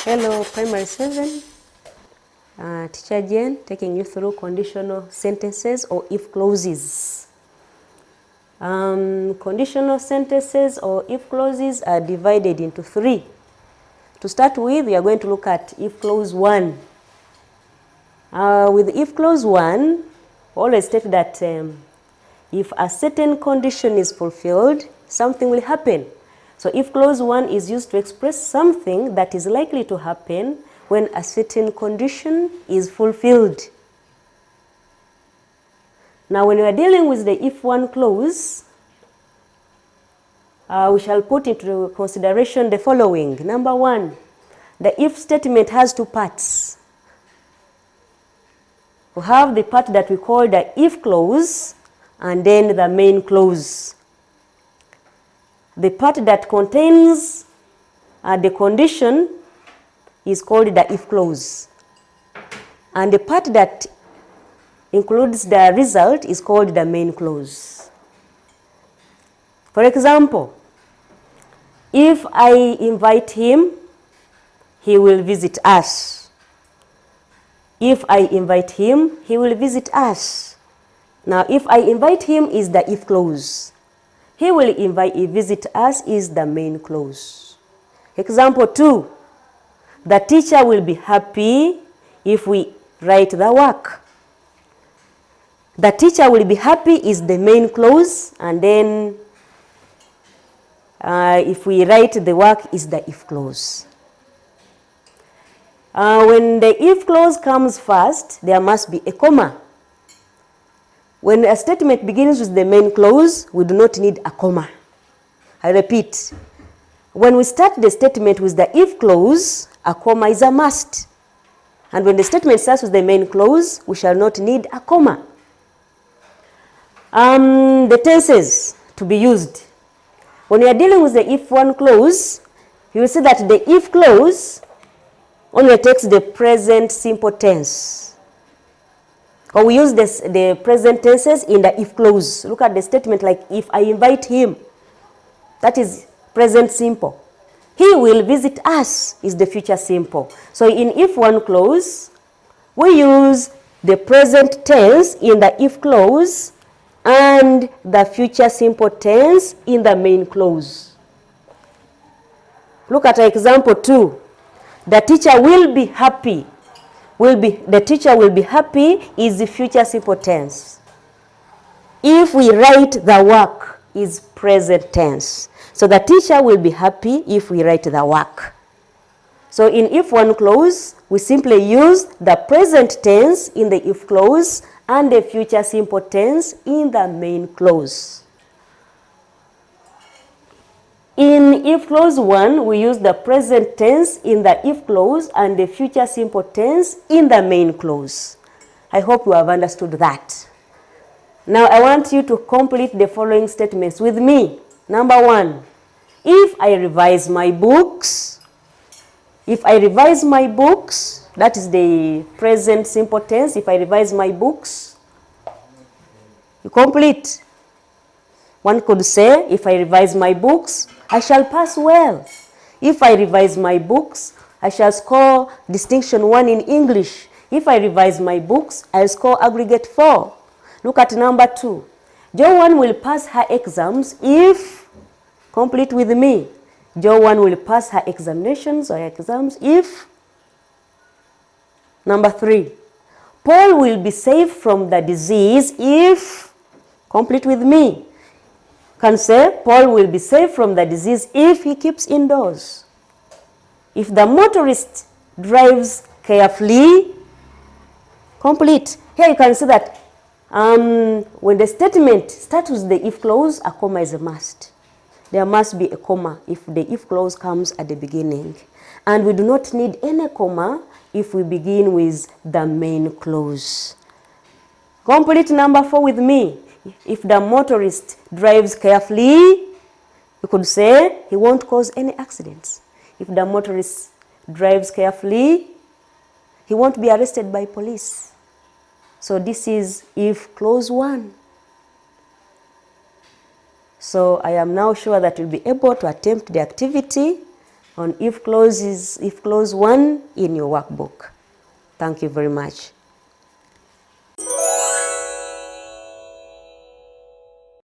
Hello, Primary 7. Teacher Jen taking you through conditional sentences or if clauses. Conditional sentences or if clauses are divided into 3. To start with, we are going to look at if clause 1. With if clause 1, always state that if a certain condition is fulfilled, something will happen. So if clause 1 is used to express something that is likely to happen when a certain condition is fulfilled. Now when we are dealing with the if 1 clause, we shall put into consideration the following. Number 1, the if statement has 2 parts. We have the part that we call the if clause and then the main clause. The part that contains the condition is called the if clause. And the part that includes the result is called the main clause. For example, if I invite him, he will visit us. If I invite him, he will visit us. Now, if I invite him is the if clause. He will visit us is the main clause. Example 2, the teacher will be happy if we write the work. The teacher will be happy is the main clause, and then if we write the work is the if clause. When the if clause comes first, there must be a comma. When a statement begins with the main clause, we do not need a comma. I repeat, when we start the statement with the if clause, a comma is a must. And when the statement starts with the main clause, we shall not need a comma. The tenses to be used. When we are dealing with the if 1 clause, you will see that the if clause only takes the present simple tense. Or we use the present tenses in the if clause. Look at the statement like if I invite him. That is present simple. He will visit us is the future simple. So in if 1 clause, we use the present tense in the if clause and the future simple tense in the main clause. Look at example 2. The teacher will be happy. The teacher will be happy is the future simple tense. If we write the work is present tense. So the teacher will be happy if we write the work. So in if 1 clause, we simply use the present tense in the if clause and the future simple tense in the main clause. In if clause 1, we use the present tense in the if clause and the future simple tense in the main clause. I hope you have understood that. Now I want you to complete the following statements with me. Number 1, if I revise my books, that is the present simple tense. If I revise my books, you complete. One could say, if I revise my books, I shall pass well. If I revise my books, I shall score distinction 1 in English. If I revise my books, I'll score aggregate 4. Look at number 2. Jo 1 will pass her exams if, complete with me. Jo 1 will pass her examinations or exams if. Number 3. Paul will be safe from the disease if, complete with me. Can say Paul will be safe from the disease if he keeps indoors. If the motorist drives carefully, complete. Here you can see that when the statement starts with the if clause, a comma is a must. There must be a comma if the if clause comes at the beginning. And we do not need any comma if we begin with the main clause. Complete number 4 with me. If the motorist drives carefully, you could say he won't cause any accidents. If the motorist drives carefully, he won't be arrested by police. So this is if clause 1. So I am now sure that you'll be able to attempt the activity on if clause 1 in your workbook. Thank you very much.